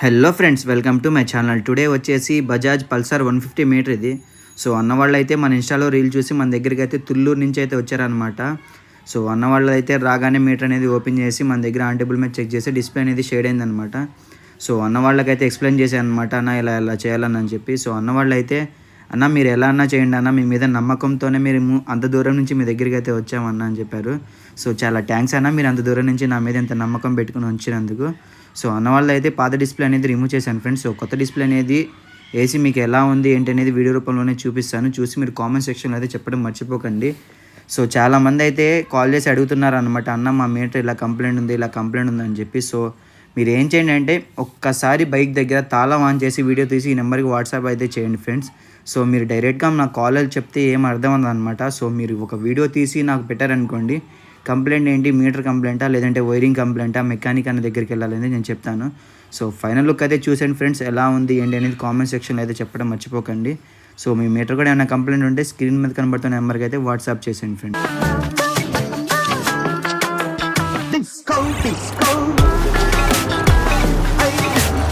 Hello friends, welcome to my channel. Today వచ్చేసి Bajaj Pulsar 150 metre ఇది. So అన్నవాళ్ళు అయితే మన ఇన్స్టాలో రీల్ చూసి మన దగ్గరికి అయితే తుళ్ళూరు నుంచి అయితే వచ్చారనమాట. సో అన్నవాళ్ళు అయితే రాగానే మీటర్ అనేది ఓపెన్ చేసి మన దగ్గర ఆన్ టేబుల్ మీద చెక్ చేసి డిస్ప్లే అనేది షేడ్ అయిందనమాట. సో అన్నవాళ్ళకైతే ఎక్స్ప్లెయిన్ చేశాను అనమాట, అన్న ఇలా ఇలా చేయాలని అని చెప్పి. సో అన్నవాళ్ళు అయితే, అన్న మీరు ఎలా అన్నా చేయండి అన్న, మీ మీద నమ్మకంతోనే మీరు అంత దూరం నుంచి మీ దగ్గరికి అయితే వచ్చామన్న అని చెప్పారు. సో చాలా థ్యాంక్స్ అన్న, మీరు అంత దూరం నుంచి నా మీద ఎంత నమ్మకం పెట్టుకుని వచ్చినందుకు. సో అన్నవాళ్ళు అయితే పాత డిస్ప్లే అనేది రిమూవ్ చేశాను ఫ్రెండ్స్. సో కొత్త డిస్ప్లే అనేది వేసి మీకు ఎలా ఉంది ఏంటి అనేది వీడియో రూపంలోనే చూపిస్తాను. చూసి మీరు కామెంట్ సెక్షన్లో అయితే చెప్పడం మర్చిపోకండి. సో చాలామంది అయితే కాల్ చేసి అడుగుతున్నారు అనమాట, అన్న మా మీటర్ ఇలా కంప్లైంట్ ఉంది ఇలా కంప్లైంట్ ఉంది అని చెప్పి. సో మీరు ఏం చేయండి అంటే, ఒక్కసారి బైక్ దగ్గర తాళం ఆన్ చేసి వీడియో తీసి ఈ నెంబర్కి వాట్సాప్ అయితే చేయండి ఫ్రెండ్స్. సో మీరు డైరెక్ట్గా నాకు కాల్ చెప్తే ఏం అర్థం అనమాట. సో మీరు ఒక వీడియో తీసి నాకు పెట్టారనుకోండి, కంప్లైంట్ ఏంటి, మీటర్ కంప్లైంటా లేదంటే వైరింగ్ కంప్లైంటా, మెకానిక్ అన్న దగ్గరికి వెళ్ళాలని నేను చెప్తాను. సో ఫైనల్ లుక్ అయితే చూసండి ఫ్రెండ్స్, ఎలా ఉంది ఏంటి అనేది కామెంట్ సెక్షన్లో అయితే చెప్పడం మర్చిపోకండి. సో మీ మీటర్ కూడా ఏమైనా కంప్లైంట్ ఉంటే స్క్రీన్ మీద కనబడుతున్న నెంబర్కి అయితే వాట్సాప్ చేసేయండి ఫ్రెండ్స్.